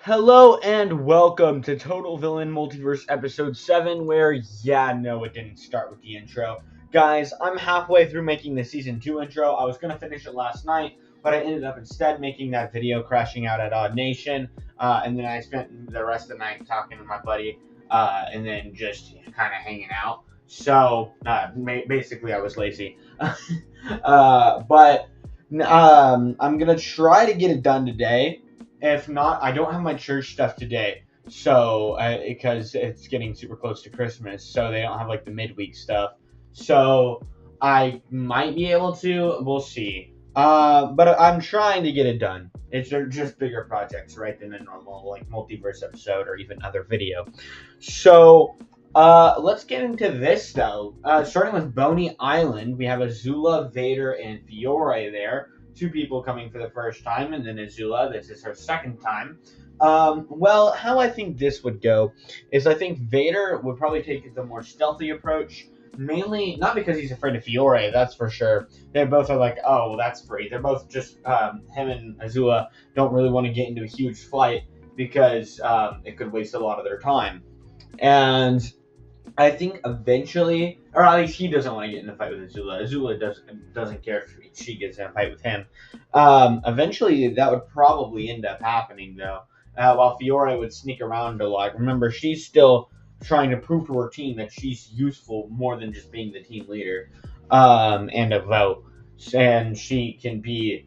Hello and welcome to Total Villain Multiverse episode 7 where, no, it didn't start with the intro. Guys, I'm halfway through making the season 2 intro. I was going to finish it last night, but I ended up instead making that video crashing out at Odd Nation, and then I spent the rest of the night talking to my buddy, and then just kind of hanging out. So, basically I was lazy. But I'm going to try to get it done today. If not, I don't have my church stuff today, so because it's getting super close to Christmas, so they don't have like the midweek stuff. So I might be able to. We'll see. But I'm trying to get it done. It's just bigger projects, right, than a normal like multiverse episode or even other video. So let's get into this though. Starting with Boney Island, we have Azula, Vader, and Fiore there. Two people coming for the first time, and then Azula, this is her second time. Well, how I think this would go is I think Vader would probably take the more stealthy approach, mainly not because he's afraid of Fiore, that's for sure. They both are like, oh, well, that's free. They're both just, him and Azula don't really want to get into a huge fight because it could waste a lot of their time. And I think eventually, or at least he doesn't want to get in a fight with Azula. Azula doesn't care if she gets in a fight with him. Eventually, that would probably end up happening, though. While Fiore would sneak around a lot. Remember, she's still trying to prove to her team that she's useful more than just being the team leader and a vote. And she can be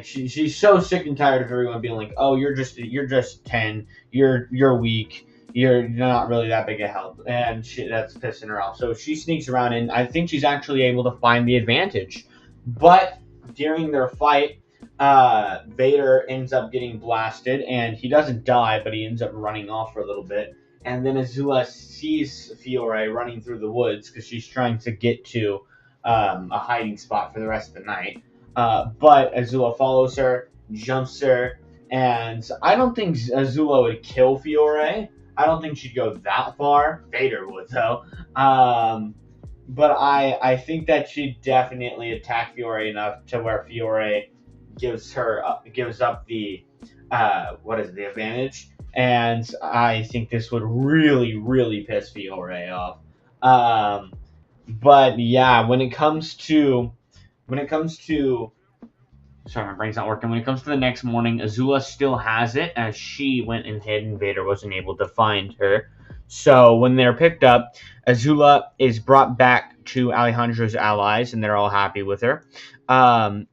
she's so sick and tired of everyone being like, "Oh, you're just 10. You're weak." You're not really that big a help, and that's pissing her off. So she sneaks around, and I think she's actually able to find the advantage. But during their fight, Vader ends up getting blasted, and he doesn't die, but he ends up running off for a little bit. And then Azula sees Fiore running through the woods because she's trying to get to a hiding spot for the rest of the night. But Azula follows her, jumps her, and I don't think Azula would kill Fiore. I don't think she'd go that far. Vader would, though. But I think that she'd definitely attack Fiore enough to where Fiore gives up the the advantage. And I think this would really, really piss Fiore off. But yeah, when it comes to sorry, my brain's not working. When it comes to the next morning, Azula still has it as she went and hid and Vader wasn't able to find her. So when they're picked up, Azula is brought back to Alejandro's allies and they're all happy with her.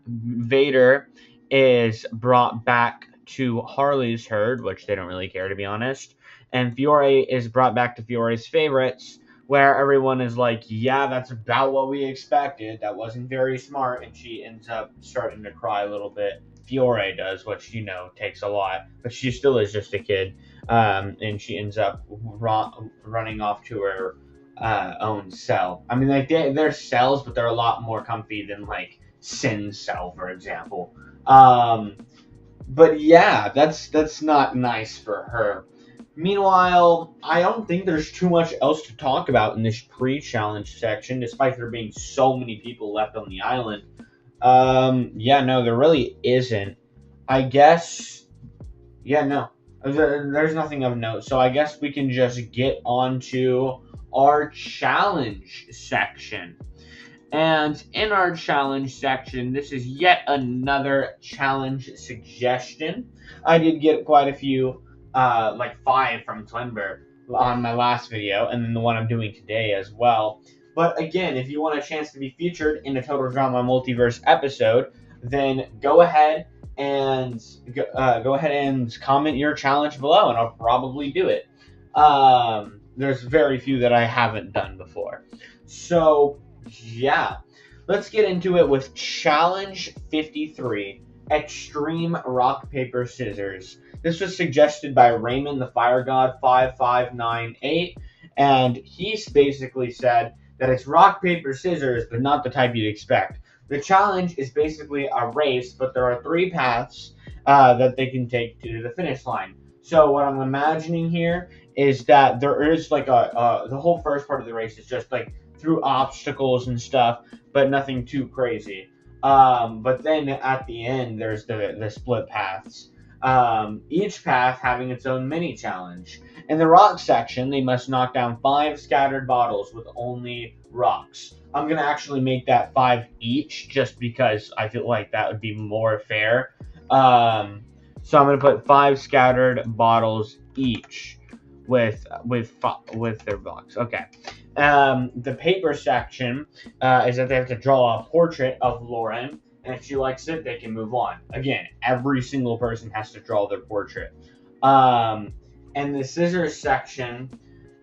Vader is brought back to Harley's herd, which they don't really care, to be honest. And Fiore is brought back to Fiore's favorites, where everyone is like, yeah, that's about what we expected. That wasn't very smart. And she ends up starting to cry a little bit. Fiore does, which, takes a lot. But she still is just a kid. And she ends up running off to her own cell. I mean, they're cells, but they're a lot more comfy than, Sin's cell, for example. But yeah, that's not nice for her. Meanwhile, I don't think there's too much else to talk about in this pre-challenge section, despite there being so many people left on the island. No, there really isn't. I guess, no, there's nothing of note. So I guess we can just get on to our challenge section. And in our challenge section, this is yet another challenge suggestion. I did get quite a few. 5 from Twinber on my last video, and then the one I'm doing today as well. But again, if you want a chance to be featured in a Total Drama Multiverse episode, then go ahead and comment your challenge below, and I'll probably do it. There's very few that I haven't done before. So yeah, let's get into it with Challenge 53, Extreme Rock, Paper, Scissors. This was suggested by Raymond the Fire God 5598, and he basically said that it's rock, paper, scissors, but not the type you'd expect. The challenge is basically a race, but there are 3 paths that they can take to the finish line. So what I'm imagining here is that there is the whole first part of the race is just through obstacles and stuff, but nothing too crazy. But then at the end, there's the split paths. each path having its own mini challenge. In the rock section, they must knock down 5 scattered bottles with only rocks. I'm going to actually make that 5 each just because I feel like that would be more fair. So I'm going to put 5 scattered bottles each with their blocks. Okay. The paper section is that they have to draw a portrait of Lauren, and if she likes it, they can move on. Again, every single person has to draw their portrait. And the scissors section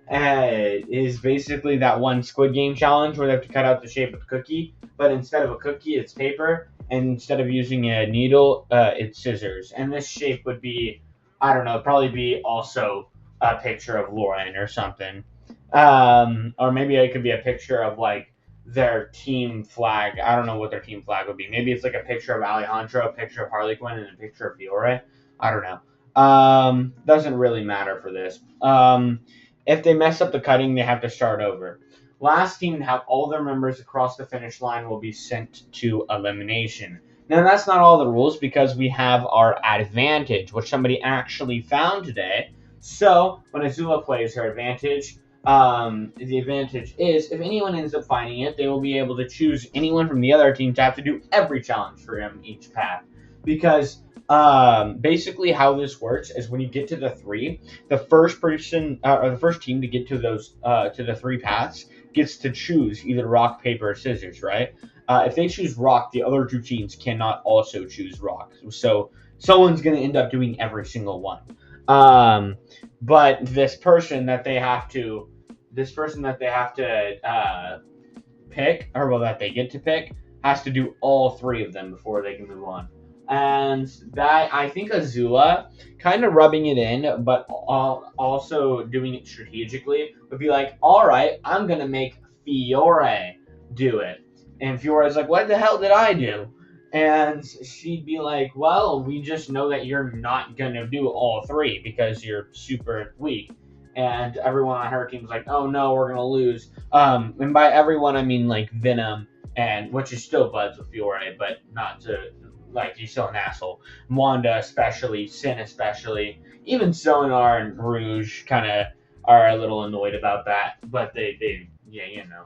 is basically that one Squid Game challenge where they have to cut out the shape of a cookie, but instead of a cookie, it's paper, and instead of using a needle, it's scissors. And this shape would be, I don't know, probably be also a picture of Lauren or something. Or maybe it could be a picture of like their team flag. I don't know what their team flag would be. Maybe it's like a picture of Alejandro, a picture of Harley Quinn, and a picture of Fiore. I don't know. Doesn't really matter for this. If they mess up the cutting, they have to start over. Last team to have all their members across the finish line will be sent to elimination. Now, that's not all the rules because we have our advantage, which somebody actually found today. So, when Azula plays her advantage, the advantage is if anyone ends up finding it, they will be able to choose anyone from the other team to have to do every challenge for him each path. Because basically how this works is when you get to the 3, the first person or the first team to get to those to the 3 paths gets to choose either rock, paper, or scissors, right? If they choose rock, the other 2 teams cannot also choose rock. So someone's going to end up doing every single one. But this person that they have to pick, or well, that they get to pick, has to do all 3 of them before they can move on. And that, I think Azula, kind of rubbing it in, but also doing it strategically, would be like, all right, I'm going to make Fiore do it. And Fiore's like, what the hell did I do? And she'd be like, well, we just know that you're not going to do all 3 because you're super weak. And everyone on her team's like, oh no, we're going to lose. And by everyone, I mean like Venom, and which is still buds with Fiore, but not to... like, he's still an asshole. Wanda especially, Sin especially, even Sonar and Rouge kind of are a little annoyed about that, but they yeah, you know.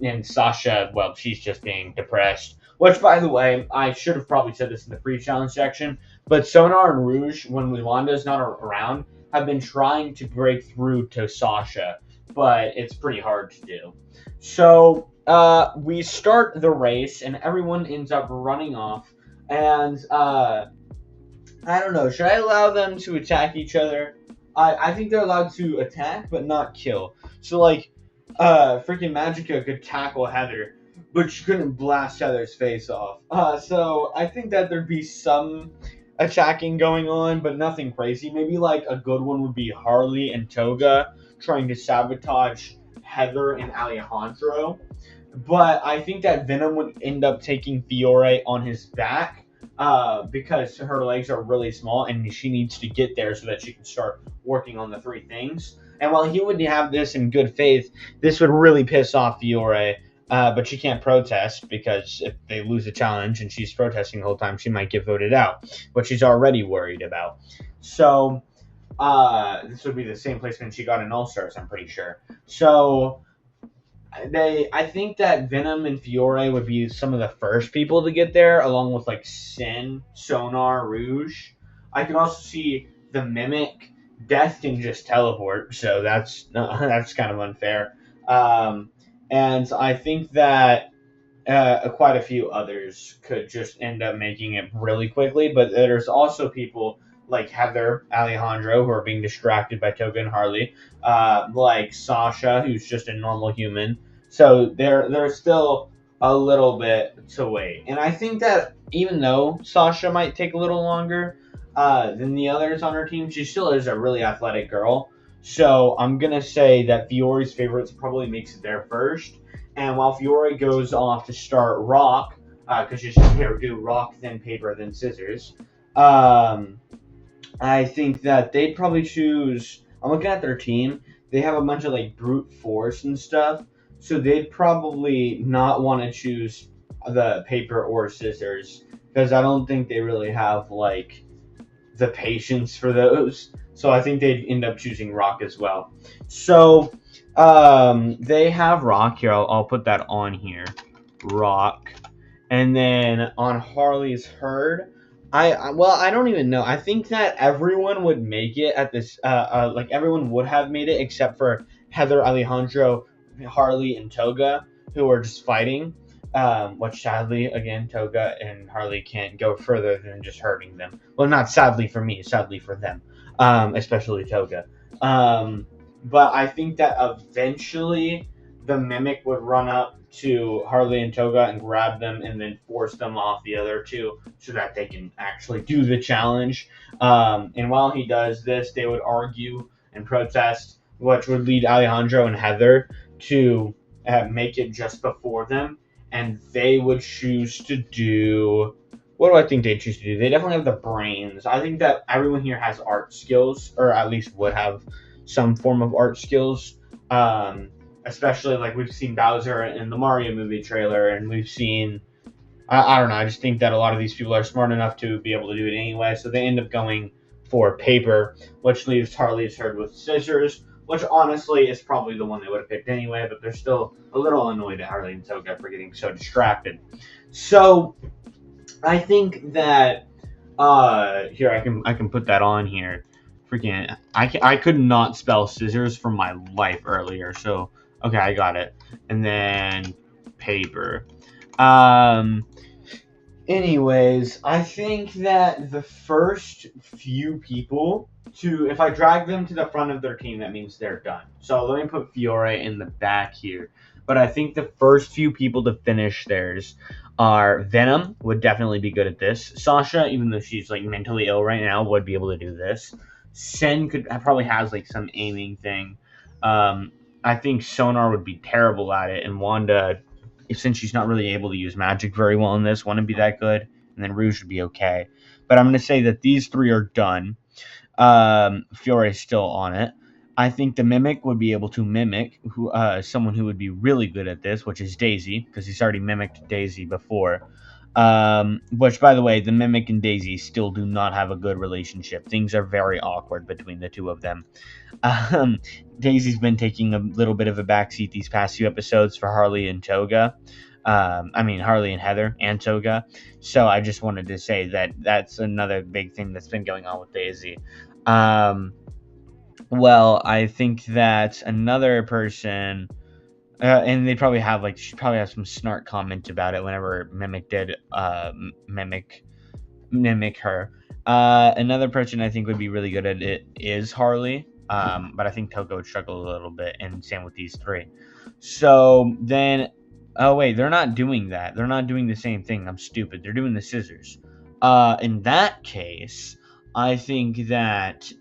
And Sasha, well, she's just being depressed. Which, by the way, I should have probably said this in the pre-challenge section, but Sonar and Rouge, when Wanda's not around, have been trying to break through to Sasha, but it's pretty hard to do. So, we start the race, and everyone ends up running off. And I don't know. Should I allow them to attack each other? I think they're allowed to attack, but not kill. So like, freaking Magica could tackle Heather, but she couldn't blast Heather's face off. So I think that there'd be some attacking going on, but nothing crazy. Maybe like a good one would be Harley and Toga trying to sabotage Heather and Alejandro. But I think that Venom would end up taking Fiore on his back because her legs are really small and she needs to get there so that she can start working on the 3 things. And while he would have this in good faith, this would really piss off Fiore. But she can't protest because if they lose a challenge and she's protesting the whole time, she might get voted out, which she's already worried about. So this would be the same placement she got in All-Stars, I'm pretty sure. So... I think that Venom and Fiore would be some of the first people to get there, along with like Sin, Sonar, Rouge. I can also see the Mimic. Death can just teleport, so that's kind of unfair. And I think that quite a few others could just end up making it really quickly. But there's also people like Heather, Alejandro, who are being distracted by Toga and Harley, like Sasha, who's just a normal human. So there's still a little bit to wait. And I think that even though Sasha might take a little longer than the others on her team, she still is a really athletic girl. So I'm going to say that Fiore's favorites probably makes it there first. And while Fiore goes off to start rock, because she's just here to do rock, then paper, then scissors, I think that they'd probably choose... I'm looking at their team. They have a bunch of like brute force and stuff. So they'd probably not want to choose the paper or scissors. Because I don't think they really have like the patience for those. So I think they'd end up choosing Rock as well. So they have Rock here. I'll put that on here. Rock. And then on Harley's herd, I don't even know. I think that everyone would make it at this. Like everyone would have made it except for Heather, Alejandro, Harley, and Toga, who are just fighting. Which sadly, again, Toga and Harley can't go further than just hurting them. Well, not sadly for me, sadly for them, especially Toga. But I think that eventually the Mimic would run up to Harley and Toga and grab them and then force them off the other two so that they can actually do the challenge. And while he does this, they would argue and protest, which would lead Alejandro and Heather to make it just before them. And they would choose to do. What do I think they choose to do? They definitely have the brains. I think that everyone here has art skills, or at least would have some form of art skills. Especially like we've seen Bowser in the Mario movie trailer, and we've seen. I don't know. I just think that a lot of these people are smart enough to be able to do it anyway, so they end up going for paper, which leaves Harley's herd with scissors, which honestly is probably the one they would have picked anyway, but they're still a little annoyed at Harley and Toga for getting so distracted. So I think that here I can put that on here. Freaking I could not spell scissors for my life earlier, so okay, I got it. And then paper. Anyways, I think that the first few people to, if I drag them to the front of their team, that means they're done. So let me put Fiore in the back here. But I think the first few people to finish theirs are Venom, would definitely be good at this. Sasha, even though she's like mentally ill right now, would be able to do this. Sen probably has like some aiming thing. I think Sonar would be terrible at it, and Wanda, since she's not really able to use magic very well in this, wouldn't be that good, and then Rouge would be okay. But I'm going to say that these three are done. Fiore is still on it. I think the Mimic would be able to mimic someone who would be really good at this, which is Daisy, because he's already mimicked Daisy before. Which, by the way, the Mimic and Daisy still do not have a good relationship. Things are very awkward between the two of them. Daisy's been taking a little bit of a backseat these past few episodes for Harley and Toga. Harley and Heather and Toga. So I just wanted to say that that's another big thing that's been going on with Daisy. Well, I think that another person, and they probably have she probably have some snark comment about it whenever Mimic did mimic her. Another person I think would be really good at it is Harley. But I think Toga would struggle a little bit, and same with these three. So then, oh wait, they're not doing that. They're not doing the same thing. I'm stupid. They're doing the scissors. In that case, I think that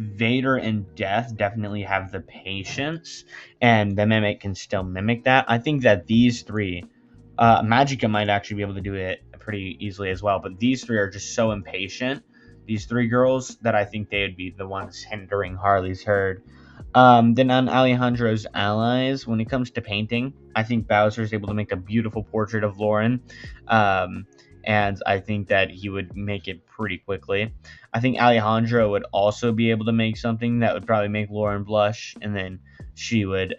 Vader and Death definitely have the patience, and the Mimic can still mimic that. I think that these three, Magica might actually be able to do it pretty easily as well, but these three are just so impatient, these three girls, that I think they would be the ones hindering Harley's herd. Then on Alejandro's allies, when it comes to painting, I think Bowser is able to make a beautiful portrait of Lauren. And I think that he would make it pretty quickly. I think Alejandro would also be able to make something that would probably make Lauren blush, and then she would,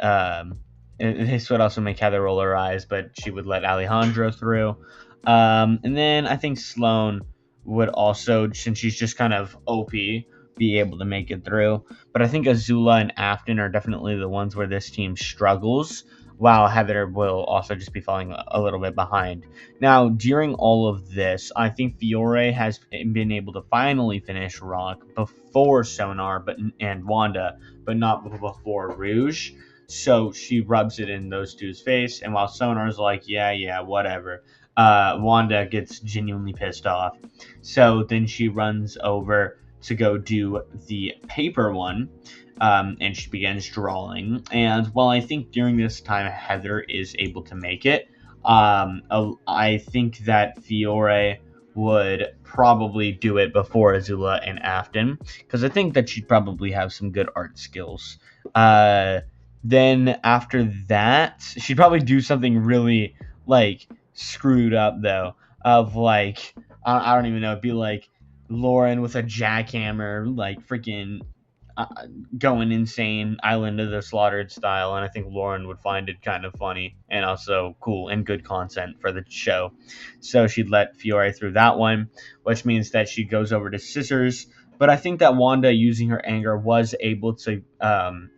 this would also make Heather roll her eyes, but she would let Alejandro through. And then I think Sloane would also, since she's just kind of OP, be able to make it through. But I think Azula and Afton are definitely the ones where this team struggles, while Heather will also just be falling a little bit behind. Now, during all of this, I think Fiore has been able to finally finish Rock before Sonar and Wanda, but not before Rouge. So she rubs it in those two's face, and while Sonar's like, yeah, whatever, Wanda gets genuinely pissed off. So then she runs over to go do the paper one, and she begins drawing. And while I think during this time Heather is able to make it, I think that Fiore would probably do it before Azula and Afton, because I think that she'd probably have some good art skills. Then after that, she'd probably do something really screwed up though, of I don't even know, it'd be Lauren with a jackhammer, like freaking uh, going insane, Island of the Slaughtered style, and I think Lauren would find it kind of funny and also cool and good content for the show. So she'd let Fiore through that one, which means that she goes over to Scissors. But I think that Wanda, using her anger, was able to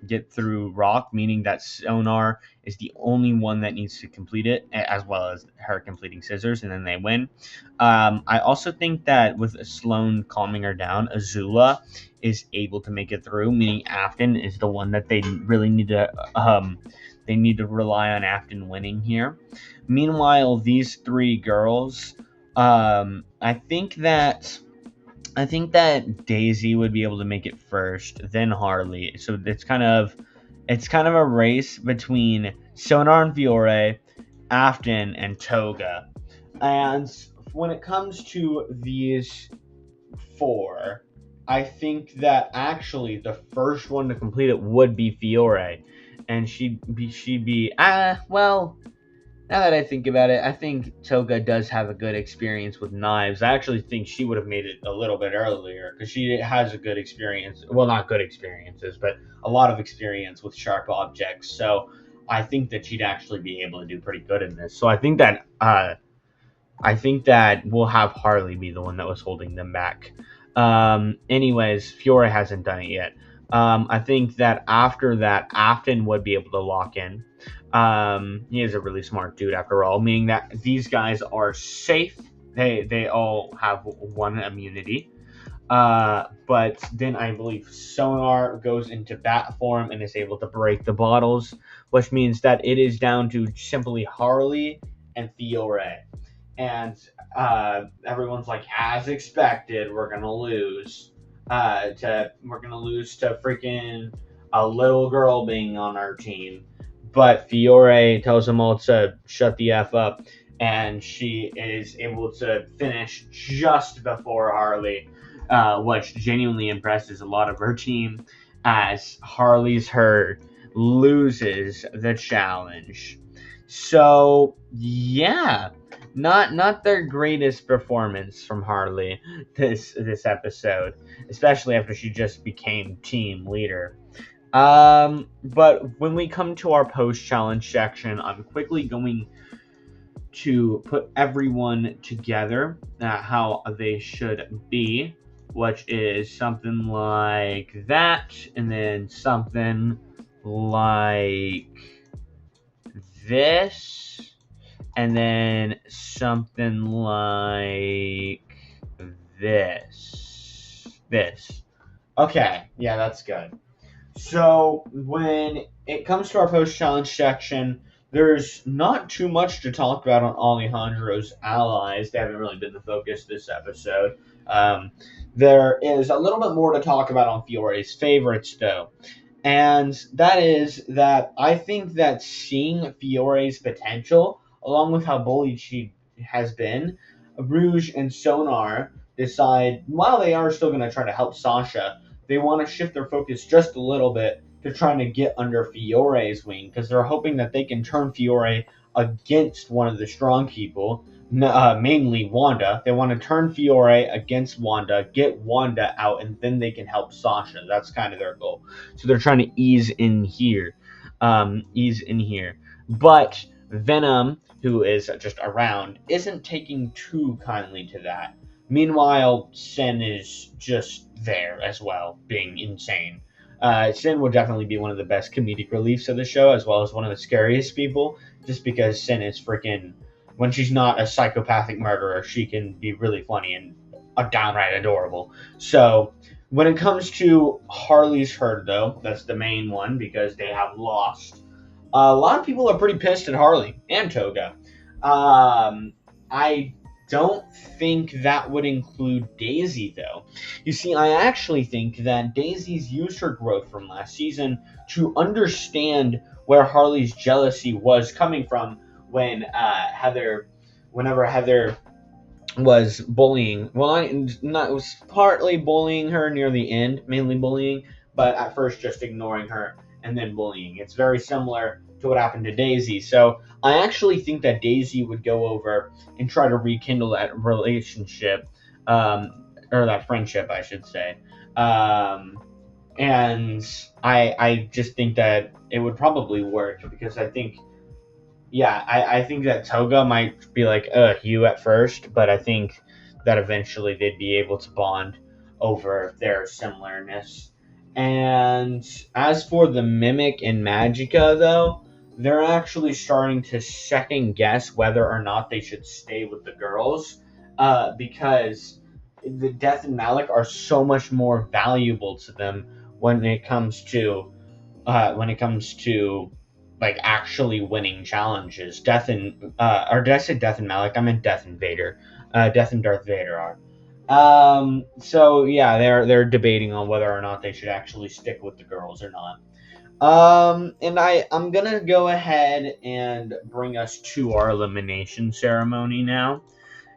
get through Rock, meaning that Sonar is the only one that needs to complete it, as well as her completing Scissors, and then they win. I also think that with Sloane calming her down, Azula is able to make it through, meaning Afton is the one that they really need to rely on Afton winning here. Meanwhile, these three girls, I think that Daisy would be able to make it first, then Harley. So it's kind of a race between Sonar and Fiore, Afton and Toga. And when it comes to these four, I think that actually the first one to complete it would be Fiore, and she'd be well. Now that I think about it, I think Toga does have a good experience with knives. I actually think she would have made it a little bit earlier because she has a good experience. Well, not good experiences, but a lot of experience with sharp objects. So I think that she'd actually be able to do pretty good in this. So I think that we'll have Harley be the one that was holding them back. Anyways, Fiore hasn't done it yet. I think that after that, Afton would be able to lock in. He is a really smart dude after all, meaning that these guys are safe. They all have one immunity. But then I believe Sonar goes into bat form and is able to break the bottles, which means that it is down to simply Harley and Fiore. And everyone's like, as expected, we're gonna lose. We're gonna lose to freaking a little girl being on our team. But Fiore tells them all to shut the f up, and she is able to finish just before Harley, which genuinely impresses a lot of her team. As Harley's herd loses the challenge. So yeah, not their greatest performance from Harley this episode, especially after she just became team leader. But when we come to our post challenge section, I'm quickly going to put everyone together how they should be, which is something like that, and then something like this, and then something like this. Okay, yeah, that's good. So when it comes to our post challenge section, there's not too much to talk about on Alejandro's allies. They haven't really been the focus this episode. There is a little bit more to talk about on Fiore's favorites, though. And that is that I think that seeing Fiore's potential, along with how bullied she has been, Rouge and Sonar decide, while they are still going to try to help Sasha, they want to shift their focus just a little bit to trying to get under Fiore's wing because they're hoping that they can turn Fiore against one of the strong people, mainly Wanda. They want to turn Fiore against Wanda, get Wanda out, and then they can help Sasha. That's kind of their goal. So they're trying to ease in here. But Venom, who is just around, isn't taking too kindly to that. Meanwhile, Sin is just there as well, being insane. Sin will definitely be one of the best comedic reliefs of the show, as well as one of the scariest people, just because Sin is freaking. When she's not a psychopathic murderer, she can be really funny and downright adorable. So, when it comes to Harley's herd, though, that's the main one because they have lost. A lot of people are pretty pissed at Harley and Toga. I don't think that would include Daisy, though. You see, I actually think that Daisy's used her growth from last season to understand where Harley's jealousy was coming from when whenever Heather was bullying. Well, it was partly bullying her near the end, mainly bullying, but at first just ignoring her and then bullying. It's very similar to what happened to Daisy. So I actually think that Daisy would go over and try to rekindle that relationship or that friendship, I should say. And I just think that it would probably work because I think, yeah, I think that Toga might be like, you at first, but I think that eventually they'd be able to bond over their similarness. And as for the Mimic and Magica, though, they're actually starting to second guess whether or not they should stay with the girls, because the Death and Malik are so much more valuable to them when it comes to like actually winning challenges. Death and or did I say Death and Malik? I meant Death and Vader. Death and Darth Vader are. So yeah, they're debating on whether or not they should actually stick with the girls or not. And I'm gonna go ahead and bring us to our elimination ceremony now,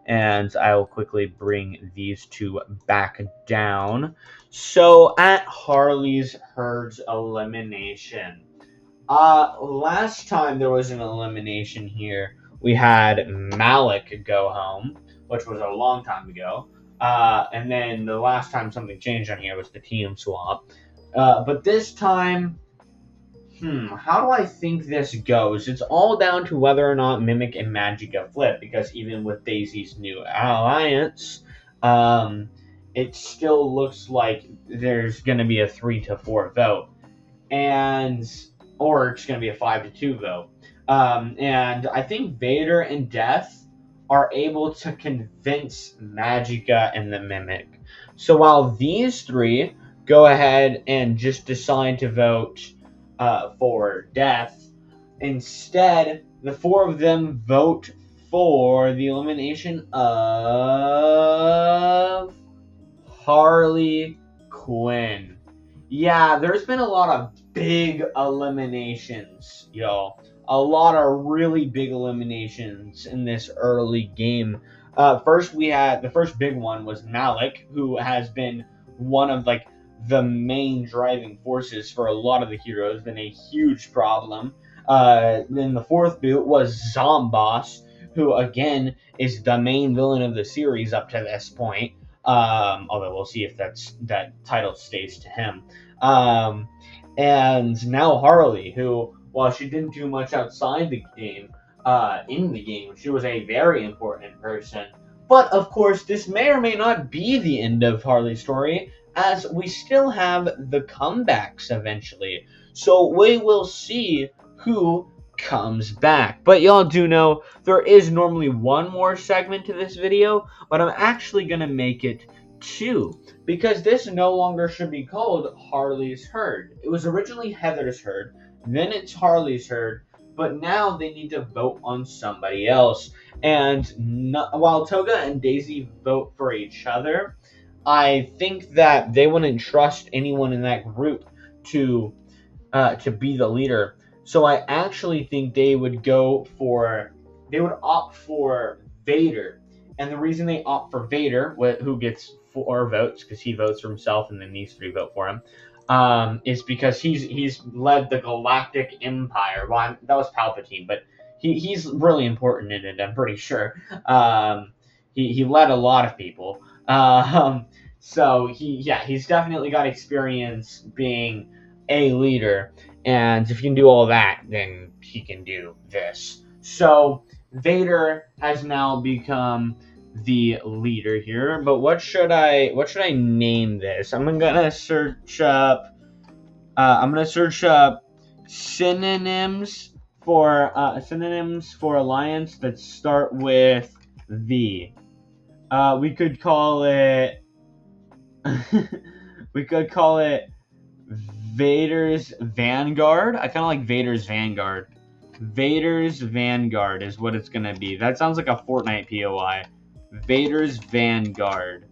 and I will quickly bring these two back down. So at Harley's Herd's elimination, last time there was an elimination here, we had Malik go home, which was a long time ago. And then the last time something changed on here was the team swap. But this time, how do I think this goes? It's all down to whether or not Mimic and Magica flip, because even with Daisy's new alliance, it still looks like there's going to be a 3-4 vote. Or it's going to be a 5-2 vote. And I think Vader and Death are able to convince Magica and the Mimic. So while these three go ahead and just decide to vote for Death, instead, the four of them vote for the elimination of Harley Quinn. Yeah, there's been a lot of big eliminations, y'all. A lot of really big eliminations in this early game. First, we had the first big one was Malik, who has been one of like the main driving forces for a lot of the heroes, been a huge problem. Then the fourth boot was Zomboss, who again is the main villain of the series up to this point. Although we'll see if that title stays to him. And now Harley, who, while she didn't do much outside the game, in the game, she was a very important person. But of course, this may or may not be the end of Harley's story, as we still have the comebacks eventually. So we will see who comes back. But y'all do know there is normally one more segment to this video, but I'm actually going to make it two, because this no longer should be called Harley's Herd. It was originally Heather's Herd, then it's Harley's Herd, but now they need to vote on somebody else. And while Toga and Daisy vote for each other, I think that they wouldn't trust anyone in that group to be the leader. So I actually think they would opt for Vader. And the reason they opt for Vader, who gets 4 votes, because he votes for himself and then these 3 vote for him, is because he's led the Galactic Empire. Well, that was Palpatine, but he's really important in it, I'm pretty sure. He led a lot of people. So he's definitely got experience being a leader. And if he can do all that, then he can do this. So Vader has now become the leader here. But what should I name this? I'm gonna search up synonyms for alliance that start with V. We could call it Vader's Vanguard. I kind of like Vader's Vanguard. Vader's Vanguard is what it's going to be. That sounds like a Fortnite POI. Vader's Vanguard.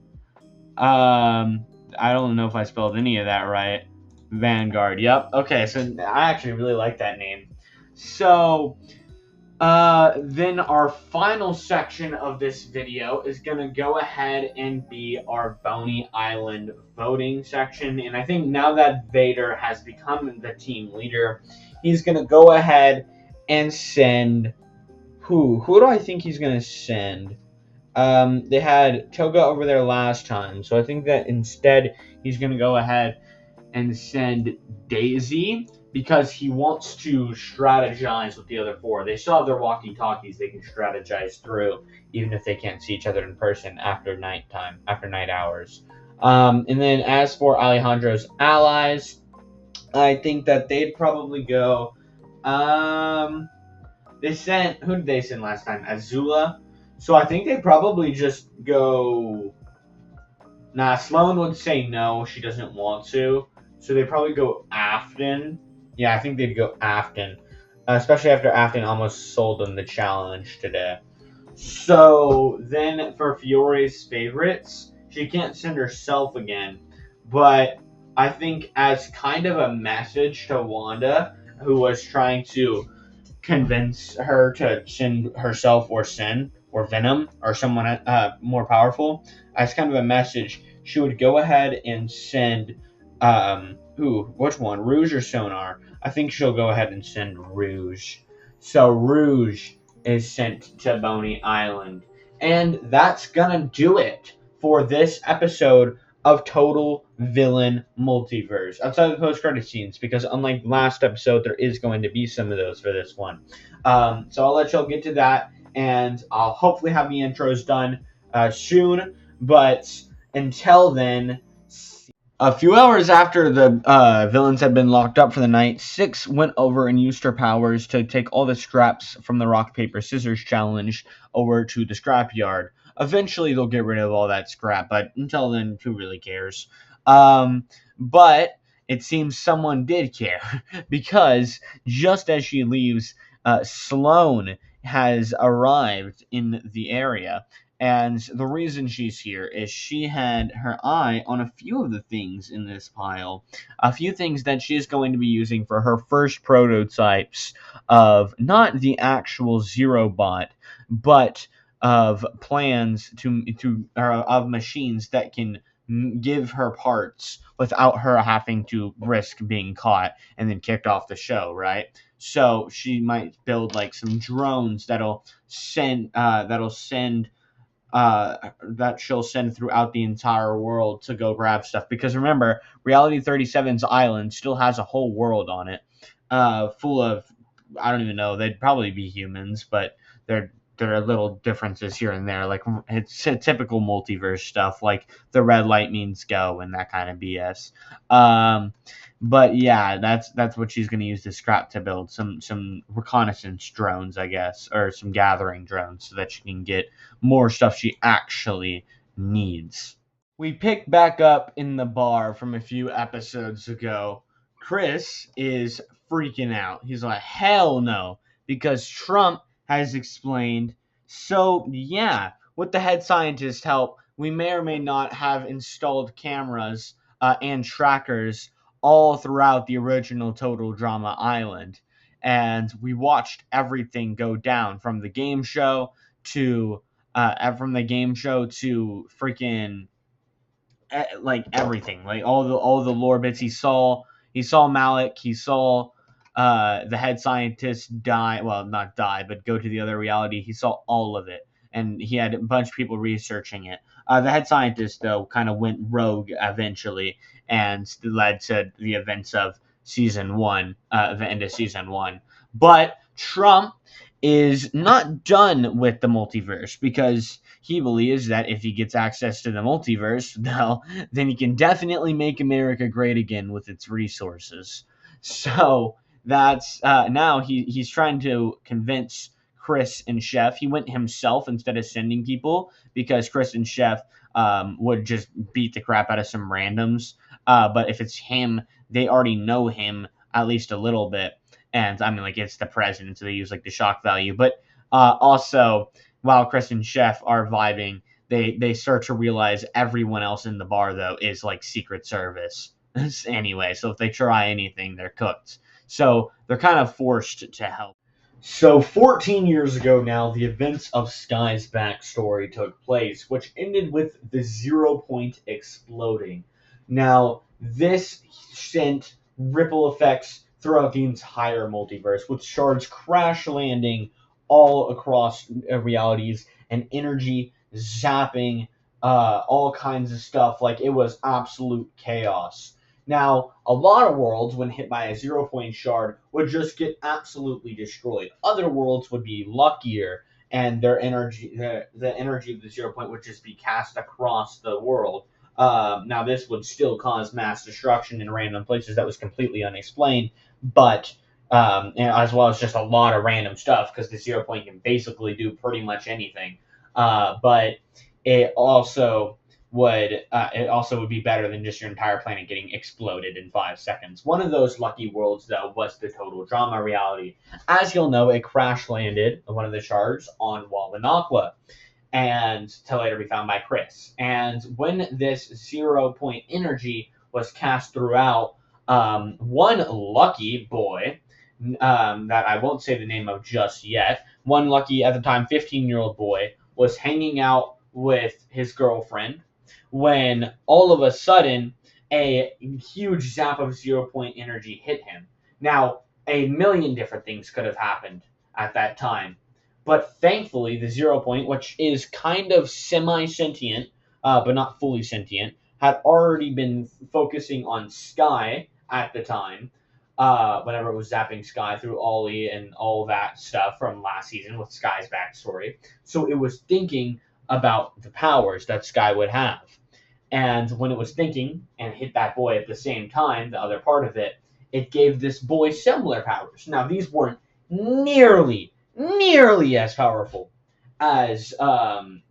I don't know if I spelled any of that right. Vanguard. Yep. Okay, so I actually really like that name. So then our final section of this video is going to go ahead and be our Boney Island voting section. And I think now that Vader has become the team leader, he's going to go ahead and send... Who do I think he's going to send? They had Toga over there last time, so I think that instead he's going to go ahead and send Daisy because he wants to strategize with the other four. They still have their walkie-talkies they can strategize through, even if they can't see each other in person after nighttime, after night hours. And then as for Alejandro's allies, I think that they'd probably go. They sent, who did they send last time? Azula. So I think they probably just go. Nah, Sloan would say no. She doesn't want to. So they probably go Afton. Yeah, I think they'd go Afton, especially after Afton almost sold them the challenge today. So then for Fiore's favorites, she can't send herself again, but I think as kind of a message to Wanda, who was trying to convince her to send herself or Sin or Venom or someone more powerful, as kind of a message, she would go ahead and send which one, Rouge or Sonar? I think she'll go ahead and send Rouge. So Rouge is sent to Boney Island. And that's gonna do it for this episode of Total Villain Multiverse. Outside of the post-credit scenes, because unlike last episode, there is going to be some of those for this one. So I'll let y'all get to that, and I'll hopefully have the intros done soon. But until then, a few hours after the villains had been locked up for the night, Six went over and used her powers to take all the scraps from the rock, paper, scissors challenge over to the scrapyard. Eventually, they'll get rid of all that scrap, but until then, who really cares? But it seems someone did care because just as she leaves, Sloane has arrived in the area. And the reason she's here is she had her eye on a few of the things in this pile. A few things that she's going to be using for her first prototypes of not the actual Zero Bot, but of plans of machines that can give her parts without her having to risk being caught and then kicked off the show, right? So she might build like some drones that'll send that she'll send throughout the entire world to go grab stuff. Because remember, Reality 37's island still has a whole world on it, full of, I don't even know, they'd probably be humans, but there are little differences here and there. Like it's typical multiverse stuff, like the red light means go and that kind of BS. Um, but yeah, that's what she's going to use the scrap to build some reconnaissance drones, I guess, or some gathering drones, so that she can get more stuff she actually needs. We pick back up in the bar from a few episodes ago. Chris is freaking out. He's like, hell no, because Trump has explained. So, yeah, with the head scientist's help, we may or may not have installed cameras and trackers all throughout the original Total Drama Island. And we watched everything go down from the game show to freaking like everything, like all the lore bits. He saw Malik. He saw the head scientist die. Well, not die, but go to the other reality. He saw all of it, and he had a bunch of people researching it. The head scientist, though, kind of went rogue eventually, and led to the events of season one, the end of season one. But Trump is not done with the multiverse because he believes that if he gets access to the multiverse, well, then he can definitely make America great again with its resources. So that's now he's trying to convince Chris and Chef. He went himself instead of sending people because Chris and Chef would just beat the crap out of some randoms. But if it's him, they already know him at least a little bit. And I mean, like, it's the president, so they use like the shock value. But also, while Chris and Chef are vibing, they start to realize everyone else in the bar though is like Secret Service anyway. So if they try anything, they're cooked. So they're kind of forced to help. So 14 years ago now, the events of Sky's backstory took place, which ended with the 0 Point exploding. Now, this sent ripple effects throughout the entire multiverse, with shards crash landing all across realities and energy zapping, all kinds of stuff. Like, it was absolute chaos. Now, a lot of worlds, when hit by a 0 point shard, would just get absolutely destroyed. Other worlds would be luckier, and the energy of the 0 point would just be cast across the world. Now, this would still cause mass destruction in random places that was completely unexplained, but and as well as just a lot of random stuff, because the 0 point can basically do pretty much anything. But it also would be better than just your entire planet getting exploded in 5 seconds. One of those lucky worlds, though, was the total drama reality. As you'll know, it crash landed one of the shards on Wallenaqua, and to later be found by Chris. And when this 0 point energy was cast throughout, one lucky boy, that I won't say the name of just yet, one lucky, at the time, 15-year-old boy was hanging out with his girlfriend when all of a sudden a huge zap of 0 point energy hit him. Now, a million different things could have happened at that time, but thankfully the 0 point, which is kind of semi-sentient, but not fully sentient, had already been focusing on Sky at the time, whenever it was zapping Sky through Ollie and all that stuff from last season with Sky's backstory. So it was thinking about the powers that Sky would have. And when it was thinking and hit that boy at the same time, the other part of it, it gave this boy similar powers. Now, these weren't nearly as powerful as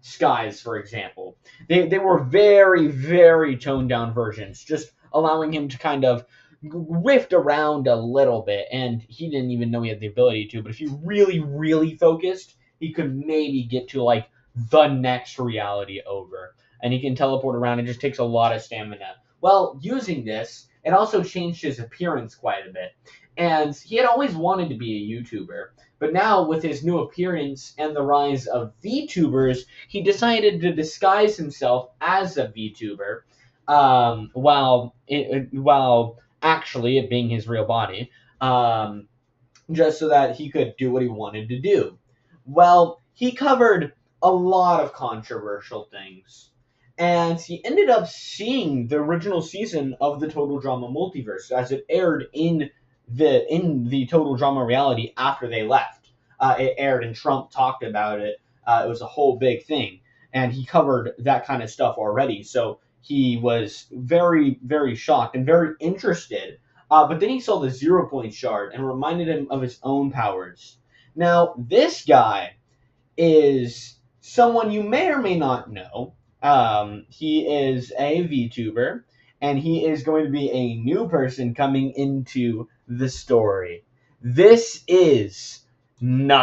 Sky's, for example. They were very, very toned down versions, just allowing him to kind of rift around a little bit, and he didn't even know he had the ability to, but if you really, really focused, he could maybe get to, like, the next reality over. And he can teleport around. It just takes a lot of stamina. Well, using this, it also changed his appearance quite a bit. And he had always wanted to be a YouTuber, but now with his new appearance and the rise of VTubers, he decided to disguise himself as a VTuber, while actually it being his real body, just so that he could do what he wanted to do. Well, he covered a lot of controversial things, and he ended up seeing the original season of the Total Drama Multiverse as it aired in the Total Drama reality after they left. It aired and Trump talked about it. It was a whole big thing, and he covered that kind of stuff already. So he was very, very shocked and very interested. But then he saw the 0 point shard and reminded him of his own powers. Now, this guy is someone you may or may not know. He is a VTuber, and he is going to be a new person coming into the story. This is not